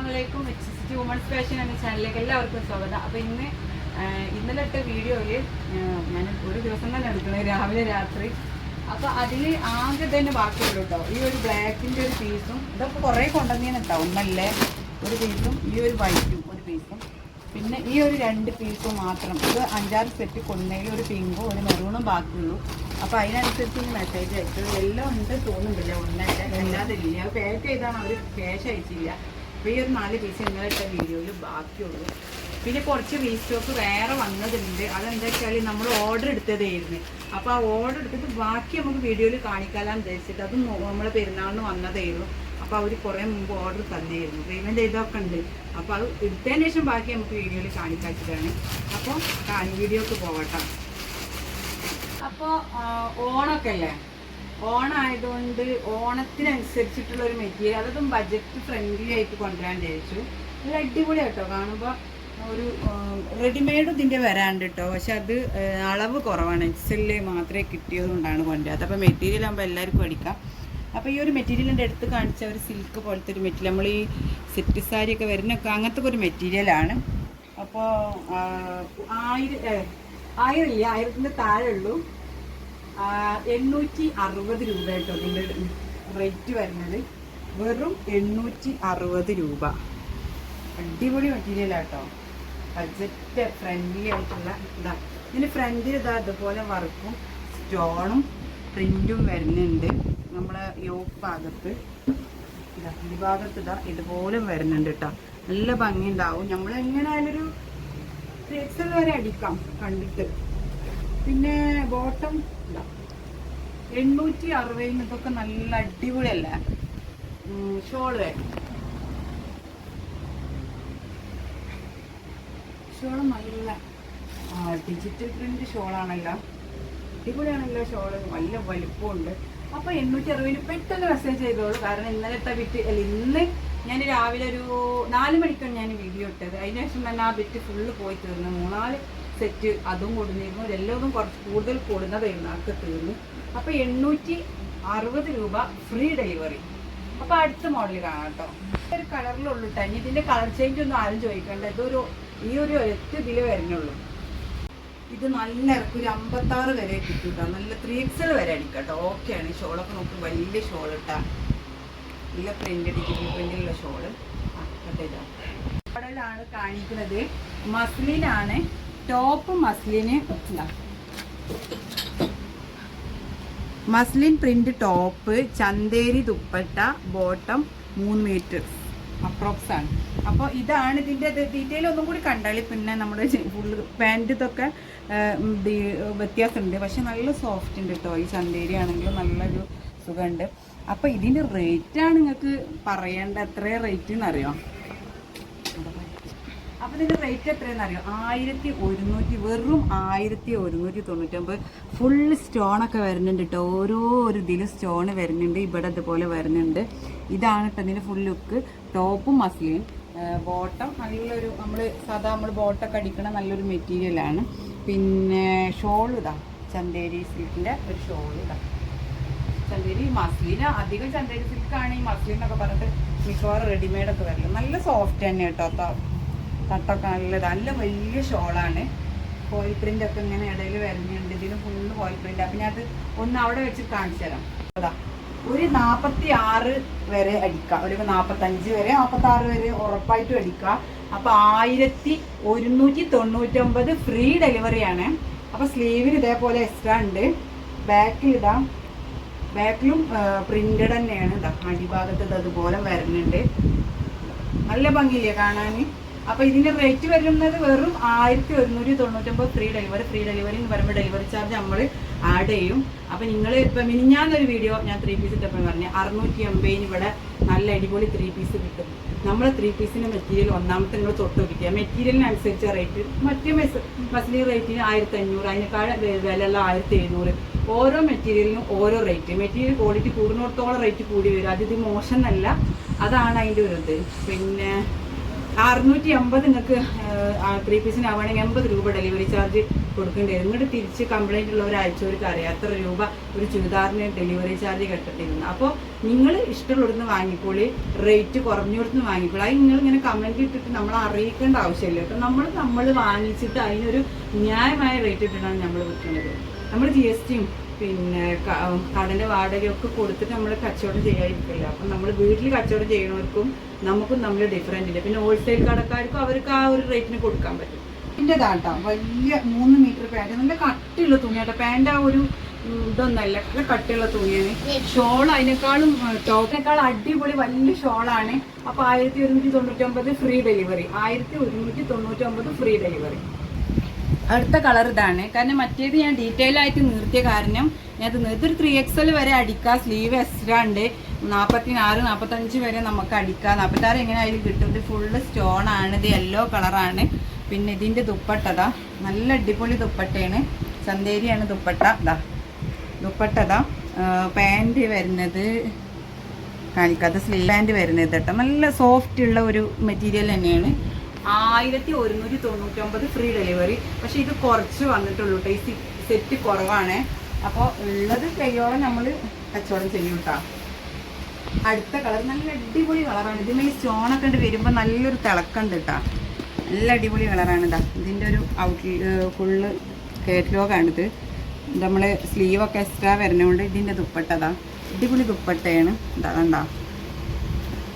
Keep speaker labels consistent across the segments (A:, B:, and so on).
A: അസ്സലാമലൈക്കും. Exist women's fashion എന്ന ചാനലിലേക്ക് എല്ലാവർക്കും സ്വാഗതം. അപ്പോൾ ഇന്നലെ ഇട്ട വീഡിയോയിൽ ഞാൻ ഒരു ദിവസം തന്നെ എടുക്കുന്നത്, രാവിലെ രാത്രി. അപ്പോൾ അതിൽ ആകെ തന്നെ ബാക്കിയുള്ളൂ കേട്ടോ. ഈ ഒരു ബ്ലാക്കിൻ്റെ ഒരു പീസും, ഇതൊക്കെ കുറേ കൊണ്ടുവന്നേന്ന് കേട്ടോ. ഒന്നല്ലേ ഒരു പീസും, ഈ ഒരു വൈറ്റും ഒരു പീസും, പിന്നെ ഈ ഒരു 2 പീസും മാത്രം. ഇത് 5-6 സെറ്റ് കൊണ്ടതിൽ ഒരു പിങ്കും ഒരു മെറൂണും ബാക്കിയുള്ളൂ. അപ്പോൾ അതിനനുസരിച്ച് ഈ മെസ്സേജ് അയച്ചത് എല്ലാം ഉണ്ട് തോന്നുന്നുണ്ടല്ലോ. ഒന്നല്ല അല്ലാതെ ഇല്ല. അത് പാക്ക് ചെയ്താണ്, അവർ ക്യാഷ് അയച്ചില്ല. അപ്പോൾ ഈ ഒരു 4 പീസ് ഇന്നലെ ഇട്ട വീഡിയോയിൽ ബാക്കിയുള്ളൂ. പിന്നെ കുറച്ച് റീസ്റ്റോക്ക് വേറെ വന്നതുണ്ട്. അതെന്താ വെച്ചാൽ നമ്മൾ ഓർഡർ എടുത്തതായിരുന്നു. അപ്പോൾ ആ ഓർഡർ എടുത്തിട്ട് ബാക്കി നമുക്ക് വീഡിയോയിൽ കാണിക്കാമെന്ന് ഉദ്ദേശിച്ചിട്ട്, അതും നമ്മളെ പെരുന്നാളിന് വന്നതായിരുന്നു. അപ്പോൾ അവർ കുറേ മുമ്പ് ഓർഡർ തന്നെയായിരുന്നു. പേയ്മെൻറ്റ് ചെയ്തൊക്കെ ഉണ്ട്. അപ്പോൾ അത് എടുത്തതിന് ശേഷം ബാക്കി നമുക്ക് വീഡിയോയിൽ കാണിക്കാച്ചിട്ടാണ്. അപ്പോൾ വീഡിയോക്ക് പോകട്ടെ. അപ്പോൾ ഓണമൊക്കെ അല്ലേ, ഓണമായതുകൊണ്ട് ഓണത്തിനനുസരിച്ചിട്ടുള്ള ഒരു മെറ്റീരിയൽ, അതൊന്നും ബഡ്ജറ്റ് ഫ്രണ്ട്ലി ആയിട്ട് കൊണ്ടുവരാൻ വിചാരിച്ചു. നല്ല അടിപൊളിയായിട്ടോ കാണുമ്പോൾ. ഒരു റെഡിമെയ്ഡ് ഇതിൻ്റെ വരാണ്ട് കേട്ടോ. പക്ഷെ അത് അളവ് കുറവാണ്, എക്സെല് മാത്രമേ കിട്ടിയതുകൊണ്ടാണ് കൊണ്ടുവരാത്തത്. അപ്പോൾ മെറ്റീരിയൽ ആകുമ്പോൾ എല്ലാവർക്കും അടിക്കാം. അപ്പോൾ ഈ ഒരു മെറ്റീരിയലിൻ്റെ അടുത്ത് കാണിച്ച ഒരു സിൽക്ക് പോലത്തെ ഒരു മെറ്റീരിയൽ, നമ്മൾ ഈ സെറ്റ് സാരിയൊക്കെ വരുന്നൊക്കെ അങ്ങനത്തെ ഒരു മെറ്റീരിയലാണ്. അപ്പോൾ 1000 താഴെ ഉള്ളൂ. 860 രൂപ കേട്ടോ ഇതിൻ്റെ റേറ്റ് വരുന്നത്. വെറും 860 രൂപ. അടിപൊളി മെറ്റീരിയലാട്ടോ, ബഡ്ജറ്റ് ഫ്രണ്ട്ലി ആയിട്ടുള്ള ഇതാ. ഇതിന് ഫ്രണ്ടിൽ ഇതാ ഇതുപോലെ വർക്കും സ്റ്റോണും പ്രിൻറ്റും വരുന്നുണ്ട്. നമ്മളെ യോക്ക് ഭാഗത്ത് ഇതാ, ഈ ഭാഗത്ത് ഇതാ ഇതുപോലെ വരുന്നുണ്ട് കേട്ടോ. നല്ല ഭംഗി ഉണ്ടാവും. നമ്മൾ എങ്ങനെയായാലും ഒരു എക്സൽ വരെ അടിക്കാം കണ്ടിട്ട്. പിന്നെ ബോട്ടം ഇതാ 860. ഇതൊക്കെ നല്ല അടിപൊളിയല്ല. ഷോള് നല്ല ഡിജിറ്റൽ പ്രിന്റ് ഷോളാണല്ലോ, അടിപൊളിയാണല്ലോ ഷോള്. നല്ല വലിപ്പമുണ്ട്. അപ്പോൾ 860 പെട്ടെന്ന് മെസ്സേജ് ചെയ്തോളൂ. കാരണം ഇന്നലത്തെ ബിറ്റ് ഇന്ന് ഞാൻ രാവിലെ ഒരു 4 മണിക്കാണ് ഞാൻ വീഡിയോ ഇട്ടത്. അതിനുശേഷം തന്നെ ആ ബിറ്റ് ഫുള്ള് പോയി തീർന്നു. 3-4 സെറ്റ് അതും കൊടുന്നിരുന്നു. എല്ലാവരും കുറച്ച് കൂടുതൽ കൂടുന്നതായിരുന്നു, അതൊക്കെ തീർന്നു. അപ്പോൾ 860 രൂപ ഫ്രീ ഡെലിവറി. അപ്പോൾ അടുത്ത മോഡൽ കാണാം കേട്ടോ. ഒരു കളറിലുള്ളൂ കേട്ടോ. ഇനി ഇതിൻ്റെ കളർ ചേഞ്ച് ഒന്നും ആരും ചോദിക്കണ്ട. ഈ ഒരു ഒറ്റ ഇതിൽ വരുന്നുള്ളൂ. ഇത് നല്ല ഇറക്കും, ഒരു 56 വരെ കിട്ടും. നല്ല 3XL വരെ അടിക്കാം കേട്ടോ. ഓക്കെയാണ്. ഈ ഷോളൊക്കെ നോക്കും, വലിയ ഷോൾ ഇട്ടാ, നല്ല പ്രിന്റ്, ഡിജിറ്റൽ പ്രിന്റിലുള്ള ഷോള്. മോഡലാണ് കാണിക്കുന്നത്. മസ്ലിനാണ് top. Muslin print top, Chanderi dupatta, bottom 3 metre approx ആണ്. അപ്പോൾ ഇതാണ് ഇതിൻ്റെ ഡീറ്റെയിൽ. ഒന്നും കൂടി കണ്ടാൽ പിന്നെ നമ്മുടെ ഫുള്ള് പാൻറ്റ് ഇതൊക്കെ വ്യത്യാസമുണ്ട്. പക്ഷെ നല്ല സോഫ്റ്റ് ഉണ്ട് കേട്ടോ. ഈ ചന്തേരി ആണെങ്കിലും നല്ലൊരു സുഖമുണ്ട്. അപ്പോൾ ഇതിൻ്റെ റേറ്റാണ് നിങ്ങൾക്ക് പറയേണ്ട. എത്ര റേറ്റ് എന്നറിയാം? അപ്പോൾ ഇതിൻ്റെ റേറ്റ് എത്രയെന്ന് അറിയാം? 1100. വെറും 1199. ഫുള്ള് സ്റ്റോണൊക്കെ വരുന്നുണ്ട് കേട്ടോ. ഓരോ ഒരു ഇതിലും സ്റ്റോൺ വരുന്നുണ്ട്. ഇവിടെ ഇതുപോലെ വരുന്നുണ്ട്. ഇതാണ് കേട്ടോ ഇതിൻ്റെ ഫുൾ ലുക്ക്. ടോപ്പും മസ്ലിൻ, ബോട്ടം നല്ലൊരു നമ്മൾ ബോട്ടൊക്കെ അടിക്കണ നല്ലൊരു മെറ്റീരിയലാണ്. പിന്നെ ഷോൾ ഇതാ, ചന്തേരി സിൽക്കിൻ്റെ ഒരു ഷോൾ ഇതാ. ചന്തേരി മസ്ലിന് അധികം ചന്തേരി സിൽക്കാണ് ഈ മസ്ലിനൊക്കെ പറഞ്ഞിട്ട് മിക്കവാറും റെഡിമെയ്ഡൊക്കെ വരില്ല. നല്ല സോഫ്റ്റ് തന്നെ കേട്ടോ. തട്ടൊക്കെ നല്ലത്. നല്ല വലിയ ഷോളാണ്. ഫോയിൽ പ്രിൻ്റ് ഒക്കെ ഇങ്ങനെ ഇടയിൽ വരുന്നുണ്ട്. ഇതിന് ഫുള്ള് ഫോയിൽ പ്രിൻ്റ്. അപ്പം ഞാൻ അത് ഒന്ന് അവിടെ വെച്ച് കാണിച്ചു തരാം. അതാ ഒരു 46 വരെ അടിക്കാം, ഒരു 45 വരെ 46 വരെ ഉറപ്പായിട്ടും അടിക്കാം. അപ്പോൾ 1199 ഫ്രീ ഡെലിവറിയാണ്. അപ്പോൾ സ്ലീവിന് ഇതേപോലെ എക്സ്ട്രാ ഉണ്ട്. ബാക്കിലും പ്രിന്റഡ് തന്നെയാണ്. ഇതാ അടിഭാഗത്ത് അതുപോലെ വരുന്നുണ്ട്. നല്ല ഭംഗിയില്ലേ കാണാൻ? അപ്പോൾ ഇതിൻ്റെ റേറ്റ് വരുന്നത് വെറും 1199 ഫ്രീ ഡെലിവറി. ഫ്രീ ഡെലിവറി എന്ന് പറയുമ്പോൾ ഡെലിവറി ചാർജ് നമ്മൾ ആഡ് ചെയ്യും. അപ്പോൾ നിങ്ങൾ ഇപ്പം മിനിഞ്ഞാന്നൊരു വീഡിയോ ഞാൻ 3 പീസ് ഇട്ടപ്പോൾ പറഞ്ഞു 680 ഇവിടെ നല്ല അടിപൊളി 3 പീസ് കിട്ടും. നമ്മൾ 3 പീസിൻ്റെ മെറ്റീരിയൽ ഒന്നാമത്തെ നിങ്ങൾ തൊട്ട് വയ്ക്കുക. മെറ്റീരിയലിനനുസരിച്ച റേറ്റ്. മറ്റേ മസ്ലിൻ റേറ്റിന് 1500, അതിനേക്കാൾ വിലയുള്ള 1700. ഓരോ മെറ്റീരിയലിനും ഓരോ റേറ്റ്. മെറ്റീരിയൽ ക്വാളിറ്റി കൂടുന്നിടത്തോളം റേറ്റ് കൂടി വരും. അത് ഇത് മോശം എന്നല്ല, അതാണ് അതിൻ്റെ ഒരു ഇത്. പിന്നെ 650 നിങ്ങൾക്ക് 3 പീസിനാവുകയാണെങ്കിൽ 80 രൂപ ഡെലിവറി ചാർജ് കൊടുക്കേണ്ടി വരും. ഇങ്ങോട്ട് തിരിച്ച് കംപ്ലൈൻറ്റ് ഉള്ള ഒരാഴ്ചവർക്ക് അറിയാം എത്ര രൂപ ഒരു ചുരിദാറിന് ഡെലിവറി ചാർജ് കെട്ടിട്ടിരുന്നു. അപ്പോൾ നിങ്ങൾ ഇഷ്ടമുള്ളടുന്ന് വാങ്ങിക്കോളി, റേറ്റ് കുറഞ്ഞിടത്തുനിന്ന് വാങ്ങിക്കോളി. അത് നിങ്ങൾ ഇങ്ങനെ കമൻറ്റ് ഇട്ടിട്ട് നമ്മളെ അറിയിക്കേണ്ട ആവശ്യമില്ല കേട്ടോ. നമ്മൾ വാങ്ങിച്ചിട്ട് അതിനൊരു ന്യായമായ റേറ്റ് ഇട്ടിട്ടാണ് നമ്മൾ വിൽക്കുന്നത്. നമ്മൾ GSTയും പിന്നെ കടൻ്റെ വാടകയൊക്കെ കൊടുത്തിട്ട് നമ്മൾ കച്ചവടം ചെയ്യാതിരിക്കില്ല. അപ്പം നമ്മൾ വീട്ടിൽ കച്ചവടം ചെയ്യുന്നവർക്കും നമുക്കും നമ്മൾ ഡിഫറൻറ്റ് ഇല്ല. പിന്നെ ഹോൾസെയിൽ കടക്കാർക്കും അവർക്ക് ആ ഒരു റേറ്റിന് കൊടുക്കാൻ പറ്റും. ഇതിൻ്റെ ഇതാട്ടോ വലിയ 3 മീറ്റർ പാൻറ്റ്, നല്ല കട്ടിയുള്ള തുണിയാട്ടോ. പാൻറ്റ് ആ ഒരു ഇതൊന്നല്ല, നല്ല കട്ടിയുള്ള തുണിയാണ്. ഷോൾ അതിനേക്കാളും ടോപ്പിനേക്കാൾ അടിപൊളി വലിയ ഷോളാണ്. അപ്പോൾ 1199 ഫ്രീ ഡെലിവറി. 1199 free delivery. അടുത്ത കളർ ഇതാണ്. കാരണം മറ്റേത് ഞാൻ ഡീറ്റെയിൽ ആയിട്ട് നിർത്തിയ കാരണം ഞാനത് ഇതൊരു 3XL വരെ അടിക്കാം. സ്ലീവ് എക്സ്ട്രാ ഉണ്ട്. 44, 45 വരെ നമുക്ക് അടിക്കാം. 46 എങ്ങനെ അതിൽ കിട്ടും. ഇത് ഫുള്ള് സ്റ്റോൺ ആണ്. ഇത് യെല്ലോ കളറാണ്. പിന്നെ ഇതിൻ്റെ ദുപ്പട്ടതാ നല്ല അടിപൊളി ദുപ്പട്ടയാണ്. ചന്തേരിയാണ് ദുപ്പട്ട. ദുപ്പട്ടതാ പാൻറ് വരുന്നത് കാണിക്കാതെ സ്ലീവ് പാൻറ് വരുന്നത് കേട്ടോ. നല്ല സോഫ്റ്റ് ഉള്ള ഒരു മെറ്റീരിയൽ തന്നെയാണ്. 1199 ഫ്രീ ഡെലിവറി. പക്ഷെ ഇത് കുറച്ച് വന്നിട്ടുള്ളൂ കേട്ടോ. ഈ സെറ്റ് കുറവാണ്. അപ്പോൾ ഉള്ളത് കയ്യോളം നമ്മൾ കച്ചവടം ചെയ്യും കേട്ടോ. അടുത്ത കളർ നല്ല അടിപൊളി കളറാണ്. ഇതിന്മേൽ സ്റ്റോണൊക്കെ ഉണ്ട് വരുമ്പോൾ നല്ലൊരു തിളക്കമുണ്ട് കേട്ടോ. നല്ല അടിപൊളി കളറാണ്. ഇതാ ഇതിൻ്റെ ഒരു ഫുള്ള് കേറ്റലോഗാണിത്. നമ്മൾ സ്ലീവൊക്കെ എക്സ്ട്രാ വരുന്നതുകൊണ്ട് ഇതിൻ്റെ ദുപ്പട്ടതാ അടിപൊളി ദുപ്പട്ടയാണ്. ഇതാ കണ്ടോ.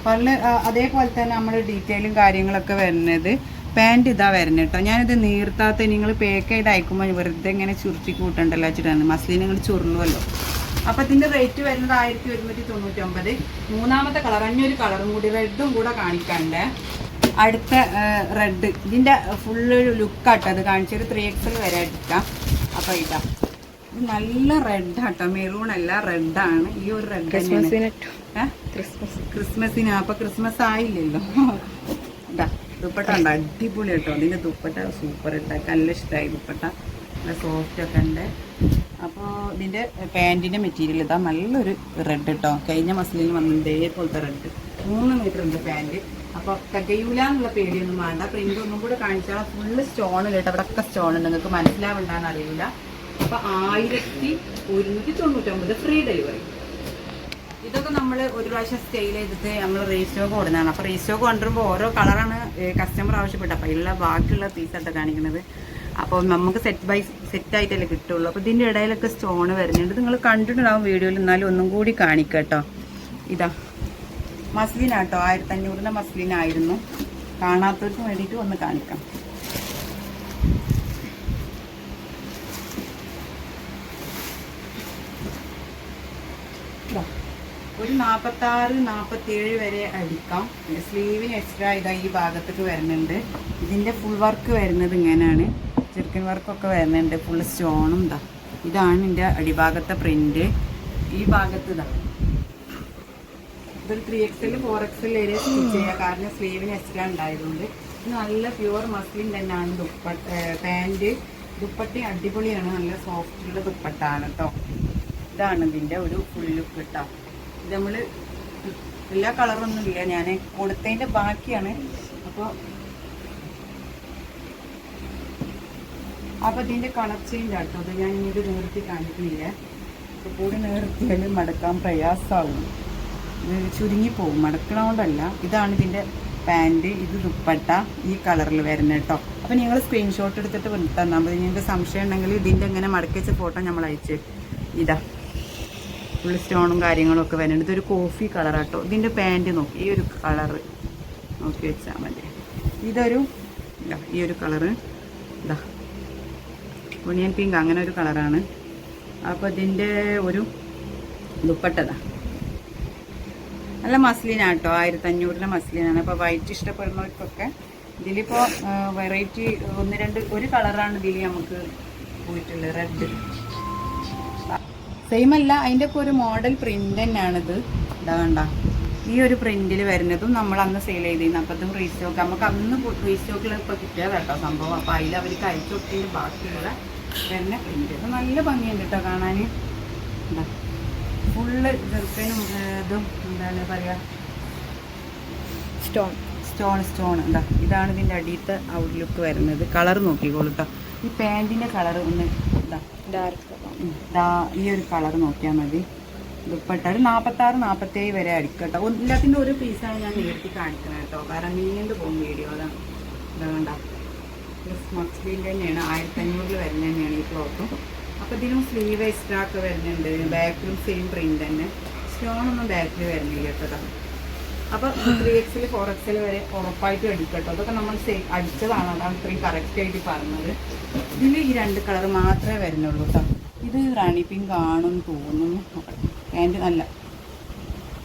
A: പല അതേപോലെ തന്നെ നമ്മൾ ഡീറ്റെയിലും കാര്യങ്ങളൊക്കെ വരുന്നത്. പാൻറ്റ് ഇതാ വരുന്നത് കേട്ടോ. ഞാനിത് നീർത്താത്ത നിങ്ങൾ പാക്ക് ചെയ്ത് അയക്കുമ്പോൾ വെറുതെ ഇങ്ങനെ ചുരുട്ടി കൂട്ടണ്ടല്ലോ വെച്ചിട്ടാണ്. മസ്ലിൻ നിങ്ങൾ ചുരുളുമല്ലോ. അപ്പോൾ ഇതിൻ്റെ റേറ്റ് വരുന്നത് 1199. മൂന്നാമത്തെ കളർ അഞ്ഞൊരു കളറും കൂടി റെഡും കൂടെ കാണിക്കാണ്ട്. അടുത്ത റെഡ് ഇതിൻ്റെ ഫുള്ള് ലുക്കാട്ടോ. അത് കാണിച്ചൊരു 3XL വരെ എടുക്കാം. അപ്പോൾ ഇതാ ഇത് നല്ല റെഡാട്ടോ. മെറൂൺ അല്ല, റെഡാണ്. ഈ ഒരു റെഡ് ക്രിസ്മസിന്. അപ്പോൾ ക്രിസ്മസ് ആയില്ലല്ലോ. ഇതാ ദുപ്പട്ട ഉണ്ടോ അടിപൊളി കേട്ടോ. അതിൻ്റെ ദുപ്പട്ട സൂപ്പർ ഇട്ടാൽ നല്ല ഇഷ്ടമായി. ദുപ്പട്ട നല്ല സോഫ്റ്റ് ഒക്കെ ഉണ്ട്. അപ്പോൾ ഇതിൻ്റെ പാൻറ്റിൻ്റെ മെറ്റീരിയൽ ഇതാ നല്ലൊരു റെഡ് കേട്ടോ. കഴിഞ്ഞ മസ്ലിന് വന്നത് ഇതേപോലത്തെ റെഡ്. 3 മീറ്റർ ഉണ്ട് പാൻറ്റ്. അപ്പോൾ തികയൂല എന്നുള്ള പേടിയൊന്നും വേണ്ട. പ്രിൻ്റ് ഒന്നും കൂടെ കാണിച്ചാൽ ഫുള്ള് സ്റ്റോൺ കേട്ടോ. അവിടെയൊക്കെ സ്റ്റോൺ ഉണ്ട്. നിങ്ങൾക്ക് മനസ്സിലാവുണ്ടാന്ന് അറിയില്ല. അപ്പോൾ 1199 ഫ്രീ ഡെലിവറി. ഇതൊക്കെ നമ്മൾ ഒരു പ്രാവശ്യം സ്റ്റൈൽ ചെയ്തിട്ട് നമ്മൾ റീസ്റ്റോക്ക് കൊടുക്കുന്നതാണ്. അപ്പോൾ റീസ്റ്റോക്ക് കൊണ്ടുവരുമ്പോൾ ഓരോ കളറാണ് കസ്റ്റമർ ആവശ്യപ്പെട്ടത്. അപ്പോൾ അതിലുള്ള ബാക്കിയുള്ള പീസായിട്ട് കാണിക്കുന്നത്. അപ്പോൾ നമുക്ക് സെറ്റായിട്ടല്ലേ കിട്ടുള്ളൂ. അപ്പോൾ ഇതിൻ്റെ ഇടയിലൊക്കെ സ്റ്റോൺ വരുന്നുണ്ട്. നിങ്ങൾ കണ്ടിട്ടുണ്ടാവും വീഡിയോയിൽ. എന്നാലും ഒന്നും കൂടി കാണിക്കാം കേട്ടോ. ഇതാ മസ്ലിനാട്ടോ. 1500 മസ്ലിനായിരുന്നു. കാണാത്തവർക്ക് വേണ്ടിയിട്ട് ഒന്ന് കാണിക്കാം. ഒരു 46, 47 വരെ അടിക്കാം. സ്ലീവിന് എക്സ്ട്രാ ഇതാ ഈ ഭാഗത്തേക്ക് വരുന്നുണ്ട്. ഇതിൻ്റെ ഫുൾ വർക്ക് വരുന്നത് ഇങ്ങനെയാണ്. ചെറുക്കൻ വർക്കൊക്കെ വരുന്നുണ്ട്. ഫുൾ സ്റ്റോണും ഇതാ. ഇതാണ് എൻ്റെ അടിഭാഗത്തെ പ്രിൻ്റ്. ഈ ഭാഗത്ത് ഇതാ ഇതൊരു 3XL 4XL വരെ സ്റ്റിച്ച് ചെയ്യുക. കാരണം സ്ലീവിന് എക്സ്ട്രാ ഉണ്ടായതുകൊണ്ട്. നല്ല പ്യുവർ മസ്ലിൻ തന്നെയാണ് പാൻറ്. ദുപ്പട്ട അടിപൊളിയാണ്. നല്ല സോഫ്റ്റുള്ള ദുപ്പട്ടാണ് കേട്ടോ. ഇതാണ് ഇതിൻ്റെ ഒരു ഫുൾ ലുക്ക് കേട്ടോ. ഇത് നമ്മൾ എല്ലാ കളറൊന്നും ഇല്ല, ഞാൻ കൊടുത്തതിൻ്റെ ബാക്കിയാണ്. അപ്പോൾ ഇതിൻ്റെ കളർ ചേഞ്ച് ആട്ടോ. അത് ഞാൻ ഇങ്ങോട്ട് നേർത്തി കാണിക്കുന്നില്ല. അപ്പോൾ കൂടി നേർത്തിയാൽ മടക്കാൻ പ്രയാസമാകും. ചുരുങ്ങിപ്പോവും. മടക്കണോണ്ടല്ല. ഇതാണ് ഇതിൻ്റെ പാൻറ്. ഇത് ദുപ്പട്ട ഈ കളറിൽ വരുന്നത് കേട്ടോ. അപ്പോൾ നിങ്ങൾ സ്ക്രീൻഷോട്ട് എടുത്തിട്ട് തന്നാൽ മതി. നിങ്ങൾക്ക് സംശയം ഉണ്ടെങ്കിൽ ഇതിൻ്റെ ഇങ്ങനെ മടക്കി വെച്ച ഫോട്ടോ നമ്മൾ അയച്ച്. ഇതാ ഫുൾ സ്റ്റോണും കാര്യങ്ങളും ഒക്കെ വരുന്നുണ്ട്. ഇതൊരു കോഫി കളറാട്ടോ. ഇതിൻ്റെ പാൻറ് നോക്കി ഈ ഒരു കളറ് നോക്കി വെച്ചാൽ മതി. ഇതൊരു ഈ ഒരു കളറ് ഇതാ ഒണിയൻ പിങ്ക് അങ്ങനെ ഒരു കളറാണ്. അപ്പോൾ ഇതിൻ്റെ ഒരു ദുപ്പട്ടതാ നല്ല മസ്ലിനാട്ടോ. 1500 മസ്ലിനാണ്. അപ്പോൾ വൈറ്റ് ഇഷ്ടപ്പെടുന്നവർക്കൊക്കെ ഇതിലിപ്പോൾ വെറൈറ്റി 1-2 ഒരു കളറാണ് ഇതിൽ നമുക്ക് പോയിട്ടുള്ളത്. റെഡ് സെയിം അല്ല, അതിൻ്റെ ഒക്കെ ഒരു മോഡൽ പ്രിൻ്റ് തന്നെയാണിത്. ഇതാ കണ്ട ഈ ഒരു പ്രിൻറ്റിൽ വരുന്നതും നമ്മൾ അന്ന് സെയിൽ ചെയ്തിരുന്നു. അപ്പോൾ അതും റീസ്റ്റോക്ക് നമുക്ക് അന്ന് റീസ്റ്റോക്കിൽ ഇപ്പോൾ കിട്ടിയത് കേട്ടോ സംഭവം. അപ്പോൾ അതിൽ അവർക്ക് അയച്ചു കൊടുത്തതിന് ബാക്കിയുള്ള വരുന്ന പ്രിൻ്റ് ഇത് നല്ല ഭംഗിയുണ്ട് കേട്ടോ കാണാൻ. എന്താ ഫുള്ള് ചെറുക്കനും ഇതും എന്താണ് പറയുക സ്റ്റോൺ എന്താ ഇതാണ് ഇതിൻ്റെ അടിയത്തെ ഔട്ട്ലുക്ക് വരുന്നത്. കളർ നോക്കിക്കോളൂ കേട്ടോ. ഈ പാൻറ്റിൻ്റെ കളർ ഒന്ന് ഇതാ ഈ ഒരു കളർ നോക്കിയാൽ മതി. ദുപ്പട്ട ഒരു 46-47 വരെ അടിക്കട്ടോ. എല്ലാത്തിൻ്റെ ഒരു പീസാണ് ഞാൻ നേരത്തെ കാണിക്കുന്നത് കേട്ടോ, കാരണം നീണ്ടു പോകും വീഡിയോ. അതാണ് ഇതാ മക്സ്ബീൻ്റെ തന്നെയാണ് 1500 വരുന്നത് തന്നെയാണ് ഈ ക്ലോത്തും. അപ്പോൾ ഇതിനും സ്ലീവ് എക്സ്ട്രാ ഒക്കെ വരുന്നുണ്ട്. ബാക്കിലും സെയിം പ്രിൻ്റ് തന്നെ, സ്റ്റോണൊന്നും ബാക്കിൽ വരുന്നില്ല കേട്ടോ. അപ്പോൾ 3XL 4XL വരെ ഉറപ്പായിട്ടും അടിക്കട്ടോ. അതൊക്കെ നമ്മൾ അടിച്ചതാണ്, അതാണ് ഇത്രയും കറക്റ്റായിട്ട് പറഞ്ഞത്. ഇതിൽ ഈ 2 കളർ മാത്രമേ വരുന്നുള്ളൂ കേട്ടോ. ഇത് റാണി പിങ്ക് ആണെന്ന് തോന്നുന്നു. പാൻറ്റ് നല്ല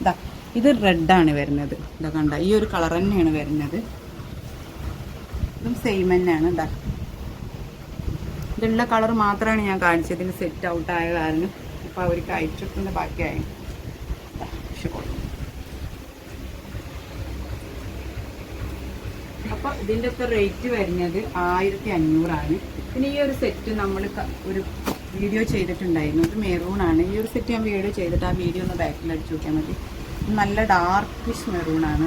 A: ഇതാ ഇത് റെഡാണ് വരുന്നത്. ഇതാ കണ്ട ഈ ഒരു കളർ തന്നെയാണ് വരുന്നത്. ഇതും സെയിം തന്നെയാണ്. ഇതാ ഇതുള്ള കളർ മാത്രമാണ് ഞാൻ കാണിച്ചത്. ഇതിന് സെറ്റ് ഔട്ടായ കാരണം ഇപ്പോൾ അവർക്ക് അയച്ചിട്ടുണ്ട് ബാക്കിയായി. അപ്പോൾ ഇതിൻ്റെ ഒക്കെ റേറ്റ് വരുന്നത് 1500 പിന്നെ ഈ ഒരു സെറ്റ് നമ്മൾ ഒരു വീഡിയോ ചെയ്തിട്ടുണ്ടായിരുന്നു. ഇത് മെറൂണാണ്. ഈ ഒരു സെറ്റ് ഞാൻ വീഡിയോ ചെയ്തിട്ട് ആ വീഡിയോ ഒന്ന് ബാക്കിൽ അടിച്ച് നോക്കിയാൽ മതി. നല്ല ഡാർക്കിഷ് മെറൂണാണ്.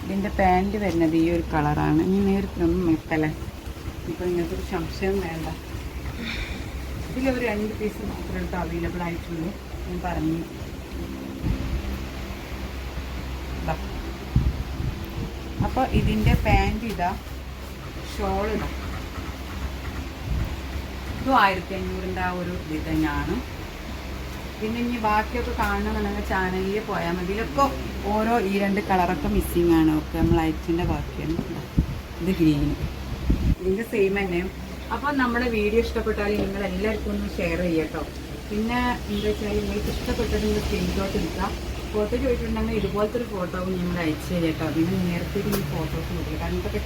A: ഇതിൻ്റെ പാൻറ്റ് വരുന്നത് ഈ ഒരു കളറാണ്. ഇനി നേരിട്ടൊന്നും നിർത്തല്ലേ, ഇപ്പോൾ നിങ്ങൾക്കൊരു സംശയം വേണ്ട. ഇതിലൊരു 2 പീസ് മാത്രമേ എടുത്ത് അവൈലബിൾ ആയിട്ടുള്ളൂ. ഞാൻ പറഞ്ഞു അപ്പോൾ ഇതിൻ്റെ പാൻറ്റ് ഇതാ, ഷോൾ ഇതാ, ഇതും 1500 ആ ഒരു ഇത് തന്നെയാണ്. പിന്നെ ഇനി ബാക്കിയൊക്കെ കാണണമെന്നുണ്ടെങ്കിൽ ചാനലിൽ പോയാൽ മതി. ഇതിലൊക്കെ ഓരോ ഈ 2 കളറൊക്കെ മിസ്സിങ് ആണ്. ഒക്കെ നമ്മൾ അയച്ചിൻ്റെ ബാക്കിയാണ്. ഇത് ഗ്രീൻ, ഇതിൻ്റെ സെയിം തന്നെ. അപ്പോൾ നമ്മുടെ വീഡിയോ ഇഷ്ടപ്പെട്ടാൽ നിങ്ങൾ എല്ലാവർക്കും ഒന്ന് ഷെയർ ചെയ്യട്ടോ. പിന്നെ എന്താ വെച്ചാൽ നിങ്ങൾക്ക് ഇഷ്ടപ്പെട്ടത് നിങ്ങൾ സ്ക്രീൻഷോട്ട് എടുക്കുക. ഫോട്ടോ ചോദിച്ചിട്ടുണ്ടെങ്കിൽ ഇതുപോലത്തെ ഒരു ഫോട്ടോ നിങ്ങൾ അയച്ചു തരാട്ടോ. പിന്നെ നേരത്തെ ഈ ഫോട്ടോസ് നോക്കില്ല, കാരണം ഇതൊക്കെ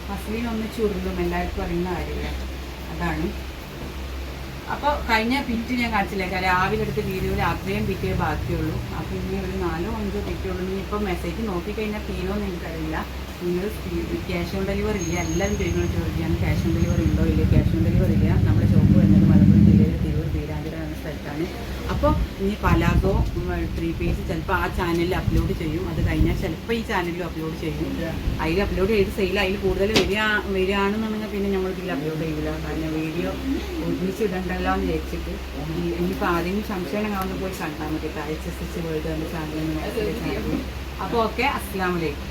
A: ഫസ്റ്റിലൊന്ന് ചുരുളും എല്ലാവർക്കും അറിയുന്ന കാര്യമില്ല, അതാണ്. അപ്പോൾ കഴിഞ്ഞ പിറ്റ് ഞാൻ കാണിച്ചില്ല, രാവിലെ എടുത്ത വീഡിയോയിൽ അത്രയും പിറ്റേ ബാക്കിയുള്ളൂ. അപ്പോൾ ഇനി ഒരു 4-5 പിറ്റുള്ളൂ. ഇനി ഇപ്പോൾ മെസ്സേജ് നോക്കിക്കഴിഞ്ഞാൽ തീരുമെന്ന് എനിക്കറിയില്ല. നിങ്ങൾ ക്യാഷ് ഓൺ ഡെലിവറി ഇല്ല, എല്ലാവരും ചോദിക്കുകയാണ് ക്യാഷ് ഓൺ ഡെലിവറി ഉണ്ടോ ഇല്ല. ക്യാഷ് ഓൺ ഡെലിവറി ഇല്ല. നമ്മുടെ ഷോപ്പ് വരുന്നത് മലപ്പുറം ജില്ലയിൽ തിരൂർ വീരാഞ്ചിറ എന്ന സ്ഥലത്താണ്. അപ്പോൾ ഇനി പലാസോ 3 പീസ് ചിലപ്പോൾ ആ ചാനലിൽ അപ്ലോഡ് ചെയ്യും. അത് കഴിഞ്ഞാൽ ചിലപ്പോൾ ഈ ചാനലിൽ അപ്ലോഡ് ചെയ്യും. അതിൽ അപ്ലോഡ് ചെയ്ത് സെയിൽ അതിൽ കൂടുതൽ വരികയാണെന്നുണ്ടെങ്കിൽ പിന്നെ നമ്മൾ ഇതിൽ അപ്ലോഡ് ചെയ്യില്ല. കാരണം വീഡിയോ ഒരുമിച്ച് ഇടണ്ടല്ലോ എന്ന് വിചാരിച്ചിട്ട്. ഇനിയിപ്പോൾ ആദ്യം സംശയം കാണുമ്പോൾ പോയി കണ്ടാൽ മതി. HSH വേൾഡ് എന്ന ചാനലിൽ. അപ്പോൾ ഓക്കെ, അസ്സലാമു അലൈക്കും.